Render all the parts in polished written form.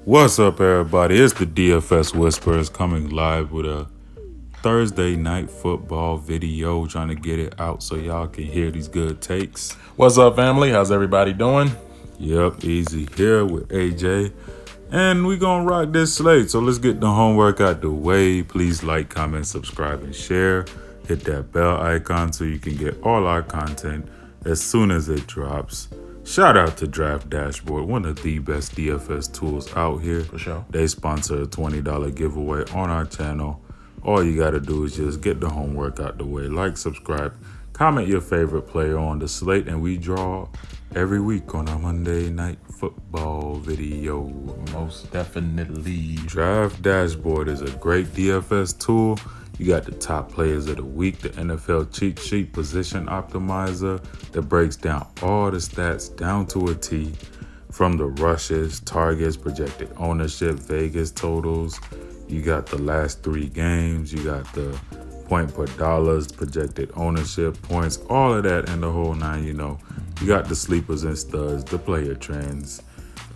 What's up, everybody? It's the DFS Whisperers coming live with a Thursday night football video, trying to get it out so y'all can hear these good takes. What's up, family? How's everybody doing? Yep, easy here with AJ. And we gonna rock this slate. So let's get the homework out the way. Please like, comment, subscribe, and share. Hit that bell icon so you can get all our content as soon as it drops. Shout out to Draft Dashboard, one of the best DFS tools out here. For sure. They sponsor a $20 giveaway on our channel. All you gotta do is just get the homework out the way. Like, subscribe, comment your favorite player on the slate, and we draw every week on our Monday night football video. Most definitely. Draft Dashboard is a great DFS tool. You got the top players of the week, the NFL cheat sheet position optimizer that breaks down all the stats down to a T, from the rushes, targets, projected ownership, Vegas totals. You got the last 3 games. You got the point per dollars, projected ownership, points, all of that, and the whole nine. You got the sleepers and studs, the player trends.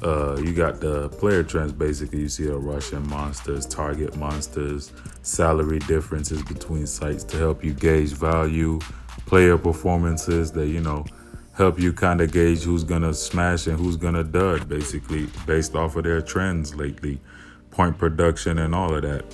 You got the player trends. Basically, you see the rushing monsters, target monsters, salary differences between sites to help you gauge value, player performances that help you kind of gauge who's gonna smash and who's gonna dud, basically based off of their trends lately, point production and all of that.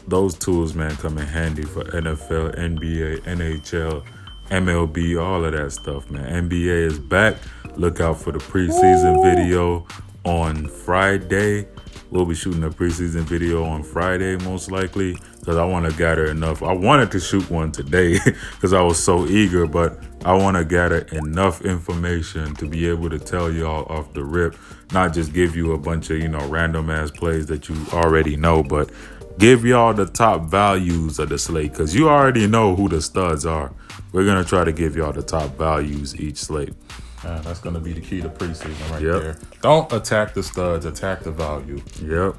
Those tools, man, come in handy for NFL, NBA, NHL, MLB, all of that stuff, man. NBA is back. Look out for the preseason video on Friday. We'll be shooting a preseason video on Friday, most likely, because I want to gather enough. I wanted to shoot one today because I was so eager, but I want to gather enough information to be able to tell y'all off the rip, not just give you a bunch of, random ass plays that you already know, but give y'all the top values of the slate, because you already know who the studs are. We're going to try to give y'all the top values each slate. That's going to be the key to preseason right Yep. there. Don't attack the studs, attack the value. Yep.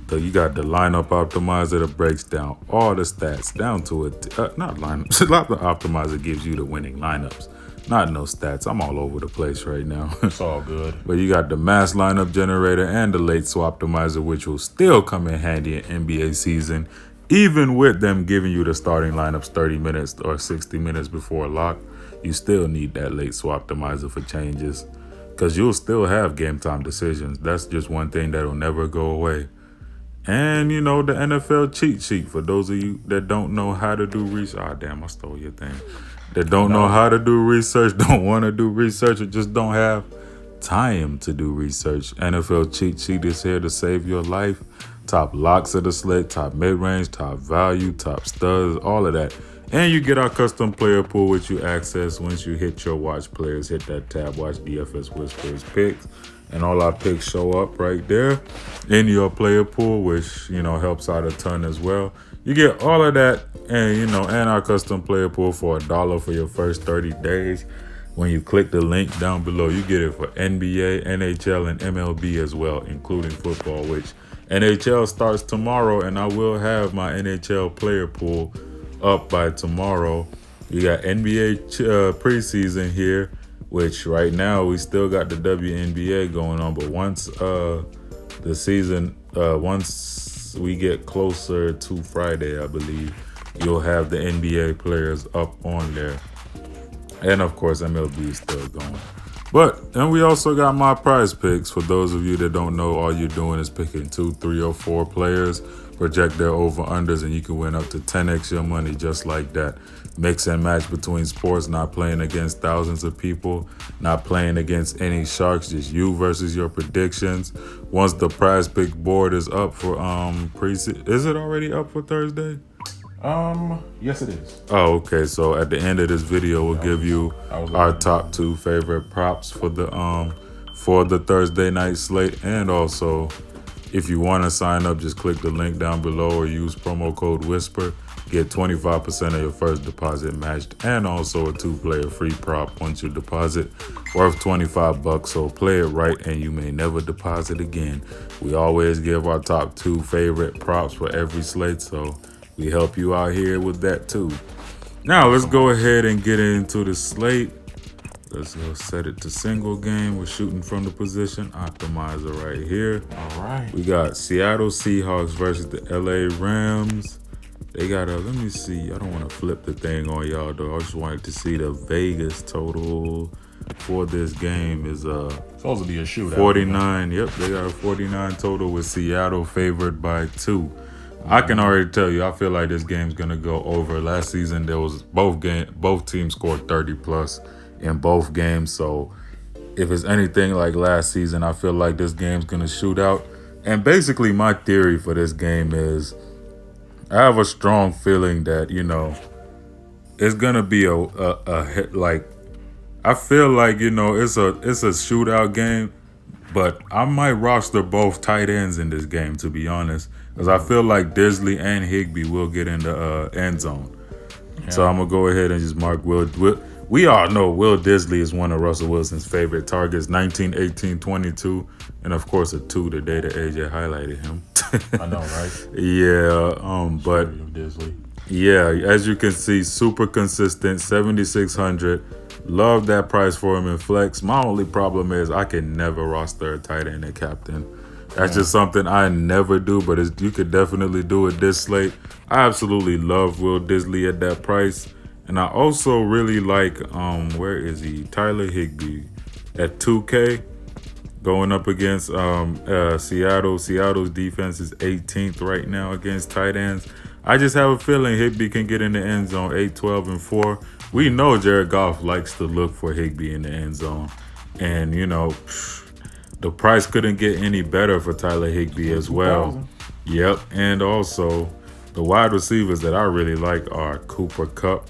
So you got the lineup optimizer that breaks down all the stats down to it. Not lineup. The optimizer gives you the winning lineups, not no stats. I'm all over the place right now. It's all good. But you got the mass lineup generator and the late swap optimizer, which will still come in handy in NBA season, even with them giving you the starting lineups 30 minutes or 60 minutes before lock. You still need that late swap optimizer for changes, because you'll still have game time decisions. That's just one thing that'll never go away. And the NFL cheat sheet for those of you that don't know how to do research. Ah, damn, I stole your thing. That don't know how to do research, don't want to do research, or just don't have time to do research. NFL cheat sheet is here to save your life. Top locks of the slate, top mid-range, top value, top studs, all of that. And you get our custom player pool, which you access once you hit your watch players. Hit that tab, watch DFS Whisperers picks, and all our picks show up right there in your player pool, which helps out a ton as well. You get all of that, and and our custom player pool for $1 for your first 30 days. When you click the link down below, you get it for NBA, NHL, and MLB as well, including football, which NHL starts tomorrow, and I will have my NHL player pool up by tomorrow. You got NBA preseason here, which right now we still got the WNBA going on, but once the season, once we get closer to Friday, I believe, you'll have the NBA players up on there. And of course, MLB is still going. But then we also got my Prizepicks. For those of you that don't know, all you're doing is picking 2, 3, or 4 players, project their over-unders, and you can win up to 10x your money just like that. Mix and match between sports, not playing against thousands of people, not playing against any sharks, just you versus your predictions. Once the Prizepick board is up for preseason, is it already up for Thursday? Yes, it is. Oh, okay. So at the end of this video, we'll give you our top 2 favorite props for the Thursday night slate. And also, if you want to sign up, just click the link down below or use promo code WHISPER. Get 25% of your first deposit matched, and also a 2-player free prop once you deposit, worth $25. So play it right and you may never deposit again. We always give our top 2 favorite props for every slate, so we help you out here with that too. Now let's go ahead and get into the slate. Let's go set it to single game. We're shooting from the position. Optimizer right here. All right. We got Seattle Seahawks versus the LA Rams. They got let me see. I don't want to flip the thing on y'all though. I just wanted to see the Vegas total for this game is Supposed to be a shootout. 49. Yep, they got a 49 total with Seattle favored by 2. I can already tell you, I feel like this game's gonna go over. Last season there was both teams scored 30 plus in both games. So if it's anything like last season, I feel like this game's gonna shoot out. And basically my theory for this game is I have a strong feeling that, it's gonna be a hit. Like, I feel like, it's a shootout game, but I might roster both tight ends in this game, to be honest, because I feel like Disley and Higbee will get in the end zone. Yeah. So I'm gonna go ahead and just mark Will. We all know Will Disley is one of Russell Wilson's favorite targets. 19, 18, 22, and of course a 2 the day that AJ highlighted him. I know, right? Yeah, but Disley. Yeah, as you can see, super consistent, 7,600. Love that price for him in flex. My only problem is I can never roster a tight end and captain. That's just something I never do, but you could definitely do it this slate. I absolutely love Will Disley at that price. And I also really like, where is he? Tyler Higbee at 2K going up against Seattle. Seattle's defense is 18th right now against tight ends. I just have a feeling Higbee can get in the end zone 8, 12, and 4. We know Jared Goff likes to look for Higbee in the end zone. And, the price couldn't get any better for Tyler Higbee as well. Yep. And also, the wide receivers that I really like are Cooper Kupp.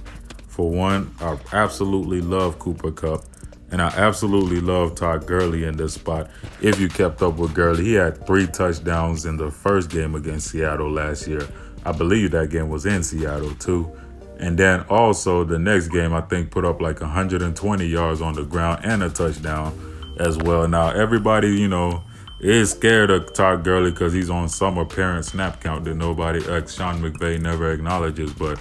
For one, I absolutely love Cooper Kupp. And I absolutely love Todd Gurley in this spot. If you kept up with Gurley, he had 3 touchdowns in the first game against Seattle last year. I believe that game was in Seattle too. And then also the next game, I think, put up like 120 yards on the ground and a touchdown as well. Now, everybody, is scared of Todd Gurley because he's on some apparent snap count that Sean McVay never acknowledges. But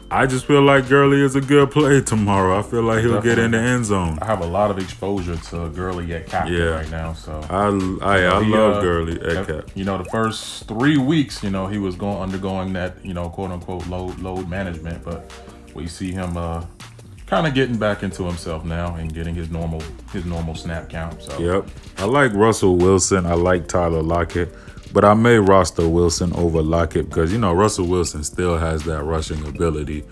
I just feel like Gurley is a good play tomorrow. I feel like he'll get in the end zone. I have a lot of exposure to Gurley at captain right now. So I love Gurley at cap. The first 3 weeks, he was undergoing that, quote unquote load management. But we see him kind of getting back into himself now and getting his normal snap count. So yep. I like Russell Wilson. I like Tyler Lockett. But I may roster Wilson over Lockett because, Russell Wilson still has that rushing ability.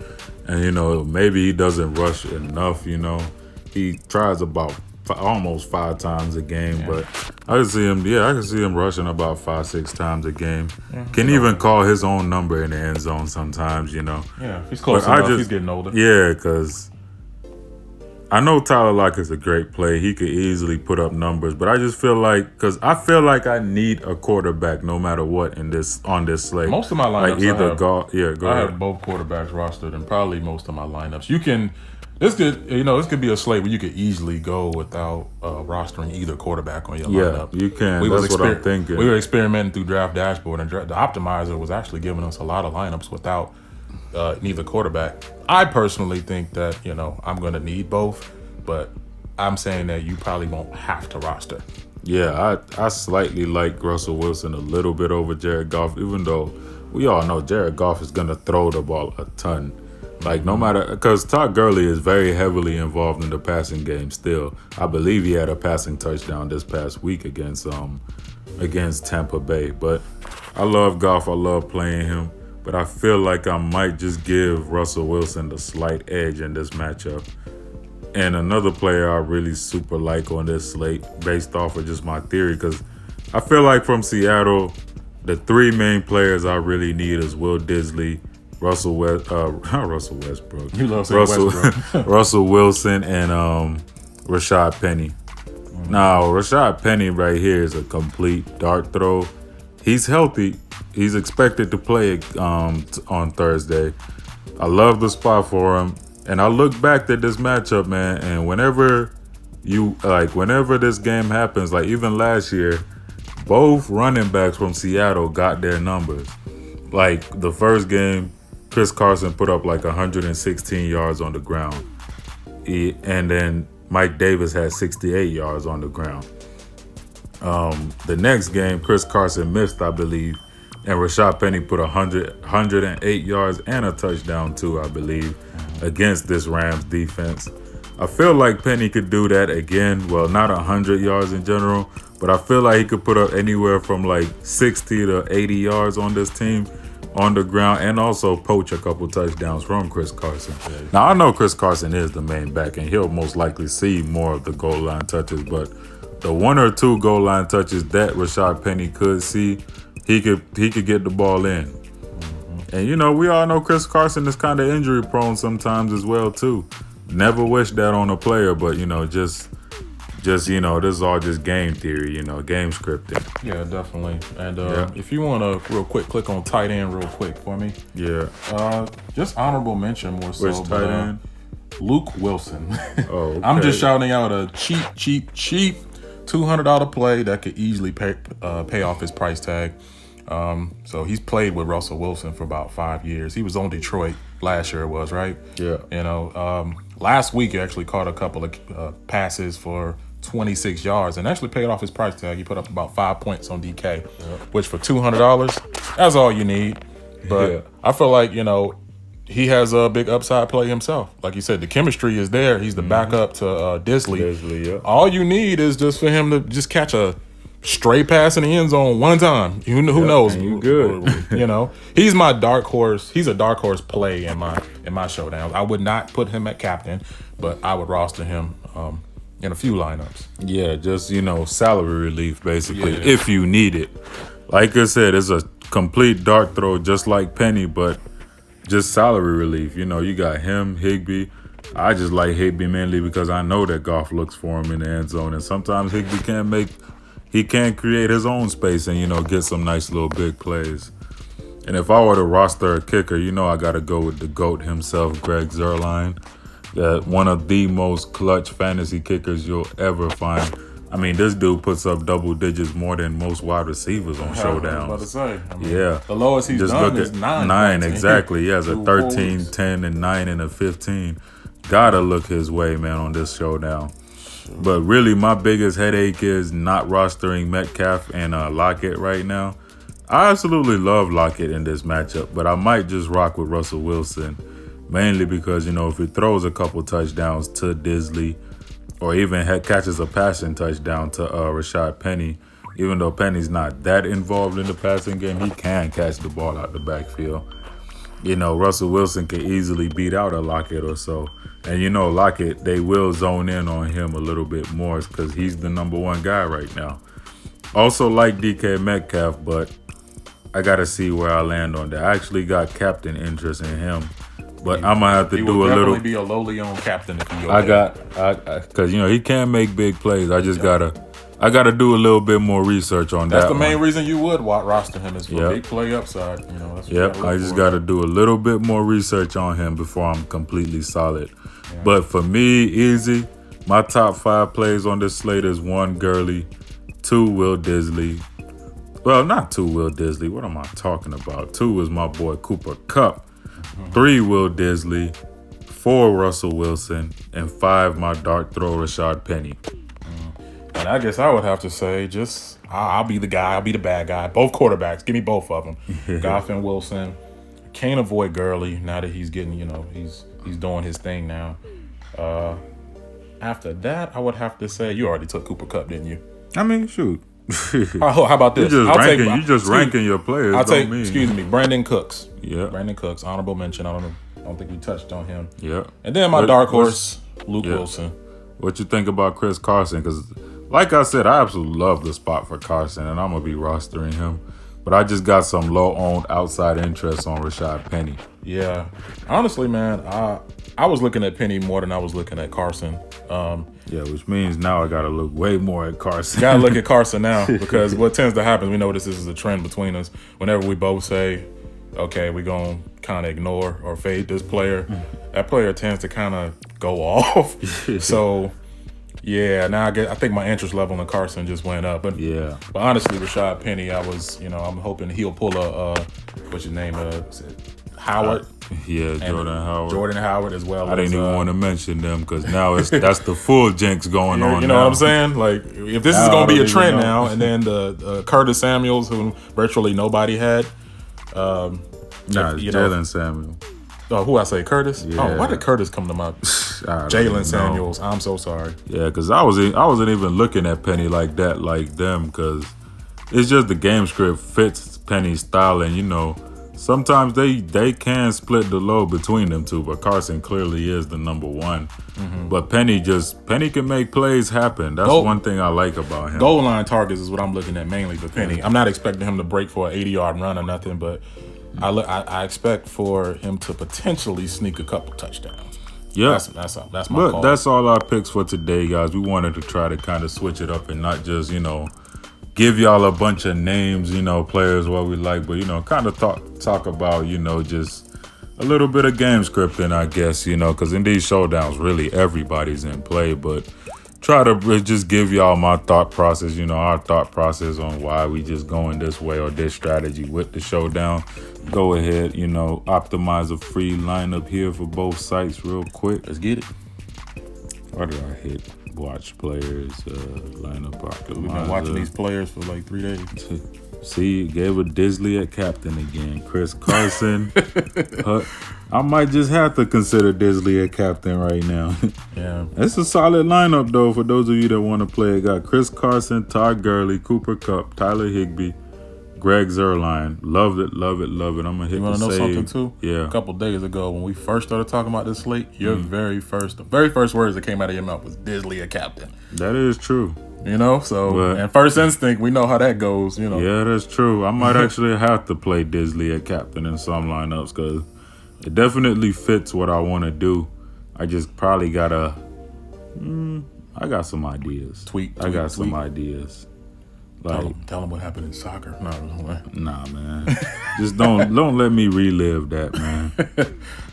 And, maybe he doesn't rush enough, He tries about almost 5 times a game. Yeah. But I can see him rushing about 5-6 times a game. Yeah, can even call his own number in the end zone sometimes, Yeah, if he's close enough. He's getting older. Yeah, because I know Tyler Lockett's a great play. He could easily put up numbers, but I just feel like I need a quarterback no matter what on this slate. Most of my lineups, go I ahead. have both quarterbacks rostered, and probably most of my lineups. This could be a slate where you could easily go without rostering either quarterback on your lineup. Yeah, you can. That's what I'm thinking. We were experimenting through Draft Dashboard, and the optimizer was actually giving us a lot of lineups without neither quarterback. I personally think that, I'm going to need both, but I'm saying that you probably won't have to roster. Yeah, I slightly like Russell Wilson a little bit over Jared Goff, even though we all know Jared Goff is going to throw the ball a ton. Like, no matter, because Todd Gurley is very heavily involved in the passing game still. I believe he had a passing touchdown this past week against Tampa Bay. But I love Goff. I love playing him. But I feel like I might just give Russell Wilson the slight edge in this matchup. And another player I really super like on this slate, based off of just my theory, because I feel like from Seattle, the 3 main players I really need is Will Disley, Russell Westbrook. You love saying Westbrook. Russell Wilson and Rashad Penny. Now, Rashad Penny right here is a complete dart throw. He's healthy. He's expected to play on Thursday. I love the spot for him. And I look back at this matchup, man, and whenever this game happens, like even last year, both running backs from Seattle got their numbers. Like the first game, Chris Carson put up like 116 yards on the ground. And then Mike Davis had 68 yards on the ground. The next game, Chris Carson missed, I believe, and Rashad Penny put 108 yards and a touchdown too, I believe, against this Rams defense. I feel like Penny could do that again. Well, not 100 yards in general, but I feel like he could put up anywhere from like 60 to 80 yards on this team on the ground, and also poach a couple touchdowns from Chris Carson. Now, I know Chris Carson is the main back, and he'll most likely see more of the goal line touches, but the 1 or 2 goal line touches that Rashad Penny could see, he could get the ball in. And, you know, we all know Chris Carson is kind of injury prone sometimes as well, too. Never wish that on a player, but, you know, just you know, this is all just game theory, you know, game scripting. Yeah, definitely. And if you want to real quick click on tight end real quick for me. Yeah. Just honorable mention more so. Which tight end? Luke Wilson. Oh, okay. I'm just shouting out a cheap $200 play that could easily pay off his price tag. So he's played with Russell Wilson for about 5 years. He was on Detroit last year, it was, right? Yeah. You know, last week he actually caught a couple of passes for 26 yards and actually paid off his price tag. He put up about 5 points on DK, which for $200, that's all you need. But I feel like, you know, he has a big upside play himself. Like you said, the chemistry is there. He's the backup to Disley. All you need is just for him to just catch a straight pass in the end zone one time. Who knows? You good. You know, he's my dark horse. He's a dark horse play in my showdown. I would not put him at captain, but I would roster him in a few lineups. Yeah, just, you know, salary relief basically, if you need it. Like I said, it's a complete dart throw just like Penny, but just salary relief. You know, you got him, Higbee. I just like Higbee mainly because I know that Goff looks for him in the end zone, and sometimes Higbee can create his own space and, you know, get some nice little big plays. And if I were to roster a kicker, you know, I got to go with the GOAT himself, Greg Zuerlein. One of the most clutch fantasy kickers you'll ever find. I mean, this dude puts up double digits more than most wide receivers on showdowns. I was about to say. I mean, yeah. The lowest he's done is 9. 9, exactly. He has a 13, 10, and 9, and a 15. Gotta look his way, man, on this showdown. But really, my biggest headache is not rostering Metcalf and Lockett right now. I absolutely love Lockett in this matchup, but I might just rock with Russell Wilson, mainly because, you know, if he throws a couple touchdowns to Disley or even catches a passing touchdown to Rashad Penny, even though Penny's not that involved in the passing game, he can catch the ball out the backfield. You know, Russell Wilson could easily beat out a Lockett or so. And, you know, Lockett, they will zone in on him a little bit more because he's the number one guy right now. Also like DK Metcalf, but I got to see where I land on that. I actually got captain interest in him, but I'm going to have to do a little. He will definitely be a lowly owned captain if you go because, you know, he can make big plays. I just got to do a little bit more research on that. That's the main reason you would roster him is for big play upside. You know, that's I just got to do a little bit more research on him before I'm completely solid. Yeah. But for me, easy. My top 5 plays on this slate is 1, Gurley, 2, Will Disley. Well, not 2, Will Disley. What am I talking about? 2 is my boy Cooper Kupp. 3, Will Disley. 4, Russell Wilson. And 5, my dart throw, Rashad Penny. And I guess I would have to say I'll be the guy. I'll be the bad guy. Both quarterbacks. Give me both of them. Goff and Wilson. Can't avoid Gurley now that he's getting, you know, he's doing his thing now. After that, I would have to say you already took Cooper Kupp, didn't you? I mean, shoot. How about this? You just ranking your players. Excuse me, Brandon Cooks. Yeah. Brandon Cooks, honorable mention. I don't think we touched on him. Yeah. And then my dark horse, Luke Wilson. What you think about Chris Carson? Because, like I said, I absolutely love the spot for Carson, and I'm gonna be rostering him. But I just got some low-owned outside interest on Rashad Penny. Yeah. Honestly, man, I was looking at Penny more than I was looking at Carson. Yeah, which means now I got to look way more at Carson. Got to look at Carson now because what tends to happen, we know this is a trend between us. Whenever we both say, okay, we're going to kind of ignore or fade this player, that player tends to kind of go off. So, yeah, now I think my interest level in Carson just went up. But honestly, Rashad Penny, I'm hoping he'll pull what's his name? Howard. Yeah, Jordan Howard. Jordan Howard as well. I didn't even want to mention them because now that's the full jinx going on. You know now. what I'm saying? Like, if this is going to be a trend now, and then the Curtis Samuels, who virtually nobody had. Jalen Samuel. Oh, who I say, Curtis? Yeah. Oh, why did Curtis come to my Jalen Samuels? I'm so sorry. Yeah, because I wasn't even looking at Penny like that, like them, because it's just the game script fits Penny's style, and sometimes they can split the load between them two, but Carson clearly is the number one. Mm-hmm. But Penny can make plays happen. That's one thing I like about him. Goal line targets is what I'm looking at mainly for Penny. I'm not expecting him to break for an 80-yard run or nothing, but I expect for him to potentially sneak a couple touchdowns. Yeah, that's my call. That's all our picks for today, guys. We wanted to try to kind of switch it up and not just give y'all a bunch of names, players what we like, but kind of talk about just a little bit of game scripting, I guess, because in these showdowns, really everybody's in play, but try to just give y'all my thought process, our thought process on why we just going this way or this strategy with the showdown. Go ahead, optimize a free lineup here for both sites real quick. Let's get it. Why did I hit watch players, lineup optimizer? We've been watching these players for like 3 days. See, gave a Disley at captain again. Chris Carson. I might just have to consider Disley at captain right now. Yeah. It's a solid lineup, though, for those of you that want to play. It got Chris Carson, Todd Gurley, Cooper Kupp, Tyler Higbee, Greg Zuerlein. Love it, love it, love it. I'm going to hit the save. You want to know something, too? Yeah. A couple days ago, when we first started talking about this slate, the very first words that came out of your mouth was Disley at captain. That is true. And first instinct, we know how that goes, Yeah, that's true. I might actually have to play Disley at captain in some lineups because it definitely fits what I want to do. I just probably gotta. I got some ideas. I got some ideas. Like, tell them what happened in soccer. Nah, man. Just don't let me relive that, man.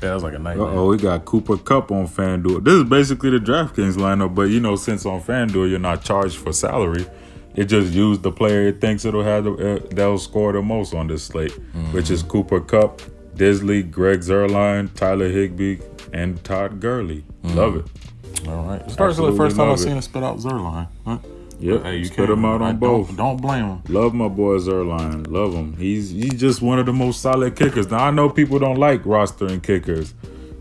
That was like a nightmare. We got Cooper Kupp on Fanduel. This is basically the DraftKings lineup, but since on Fanduel you're not charged for salary, it just used the player it thinks that'll score the most on this slate, which is Cooper Kupp, Disley, Greg Zuerlein, Tyler Higbee, and Todd Gurley. Love it. All right. It's the first time I've seen it spit out Zuerlein. Huh? Yep, hey, you spit him out on both. Don't blame him. Love my boy Zuerlein. Love him. He's just one of the most solid kickers. Now, I know people don't like rostering kickers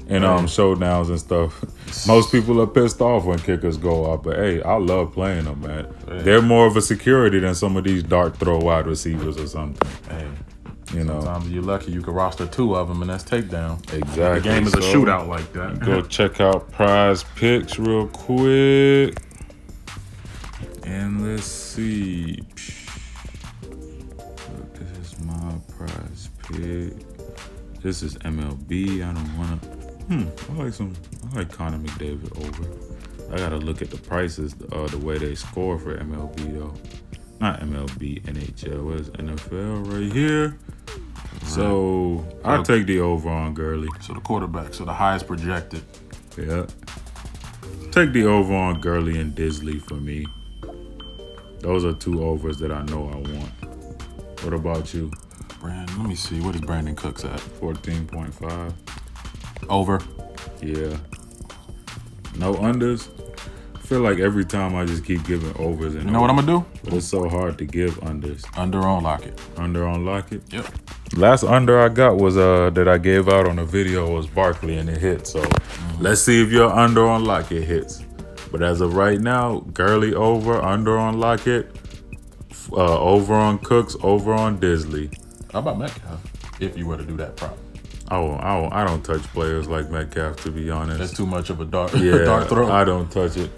and showdowns and stuff. Most people are pissed off when kickers go out, but hey, I love playing them, man. Hey. They're more of a security than some of these dart throw wide receivers or something. Hey. Sometimes you're lucky you can roster 2 of them, and that's takedown. Exactly. The game is a shootout like that. Go check out Prizepicks real quick. And let's see. This is my prize pick. This is MLB. I don't want to. I like Connor McDavid over. I gotta look at the prices, the way they score for MLB though. Not MLB, NHL. What is NFL right here? So I'll take the over on Gurley. So the quarterback, so the highest projected. Yeah. Take the over on Gurley and Disley for me. Those are 2 overs that I know I want. What about you? Let me see. What is Brandon Cooks at? 14.5. Over. Yeah. No unders. I feel like every time I just keep giving overs. And you know what I'm going to do? But it's so hard to give unders. Under on Lockett. Under on Lockett? Yep. Last under I got was that I gave out on the video was Barkley and it hit. So let's see if your under on Lockett hits. But as of right now, Gurley over, under on Lockett, over on Cooks, over on Disley. How about Metcalf, if you were to do that prop? I don't touch players like Metcalf, to be honest. That's too much of a dart throw. I don't touch it.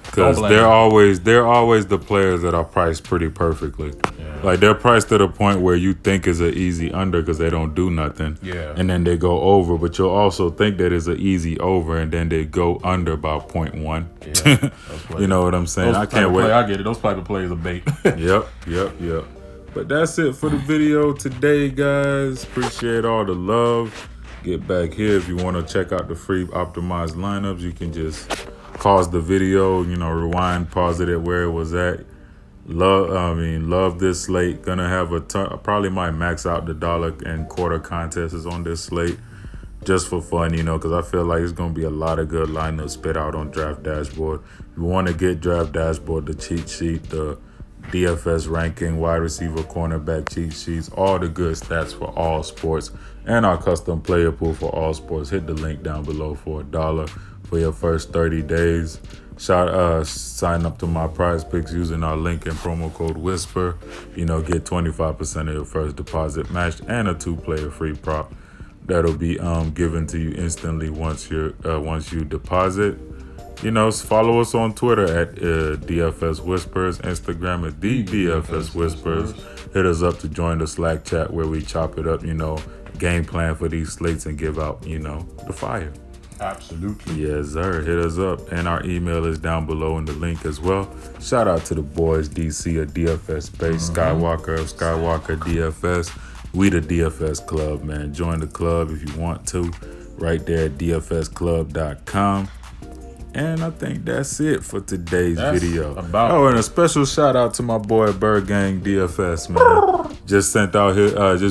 Because they're always the players that are priced pretty perfectly. Yeah. Like, they're priced at a point where you think is an easy under because they don't do nothing. Yeah. And then they go over, but you'll also think that is an easy over, and then they go under about 0.1. Yeah. You know what I'm saying? I can't wait. I get it. Those type of plays are bait. Yep. But that's it for the video today, guys. Appreciate all the love. Get back here if you want to check out the free optimized lineups. You can just pause the video, rewind, pause it at where it was at. Love this slate. Gonna have a ton. Probably might max out the dollar and quarter contests on this slate, just for fun, because I feel like it's gonna be a lot of good lineups spit out on Draft Dashboard. If you want to get Draft Dashboard, the cheat sheet, the DFS ranking, wide receiver, cornerback cheat sheets, all the good stats for all sports, and our custom player pool for all sports. Hit the link down below for $1 for your first 30 days. Sign up to my Prizepicks using our link and promo code Whisper. Get 25% of your first deposit matched and a 2-player free prop that'll be given to you instantly once you deposit. Follow us on Twitter at DFS Whisperers, Instagram at the DFS Whisperers. Hit us up to join the Slack chat where we chop it up, game plan for these slates and give out, the fire. Absolutely. Yes, sir. Hit us up. And our email is down below in the link as well. Shout out to the boys, DC of DFS Space, Skywalker of Skywalker DFS. We the DFS Club, man. Join the club if you want to. Right there at dfsclub.com. And I think that's it for today's video. And a special shout out to my boy Bird Gang DFS, man. Just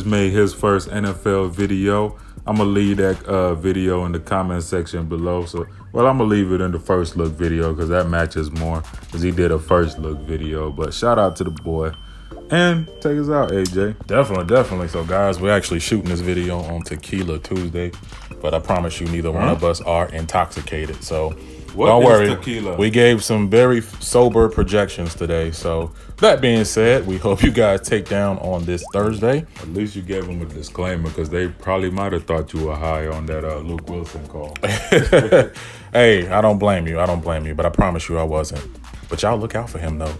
made his first NFL video. I'm gonna leave that video in the comment section below. I'm gonna leave it in the first look video because that matches more, because he did a first look video. But shout out to the boy. And take us out, AJ. Definitely. So, guys, we're actually shooting this video on Tequila Tuesday, but I promise you neither one of us are intoxicated. So, don't worry. Tequila? We gave some very sober projections today. So, that being said, we hope you guys take down on this Thursday. At least you gave them a disclaimer, because they probably might have thought you were high on that Luke Wilson call. Hey, I don't blame you. But I promise you I wasn't. But y'all look out for him, though.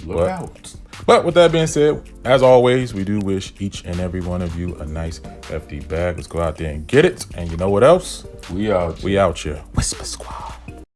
Look out. But with that being said, as always, we do wish each and every one of you a nice, hefty bag. Let's go out there and get it. And you know what else? We out. We out here. Whisper Squad.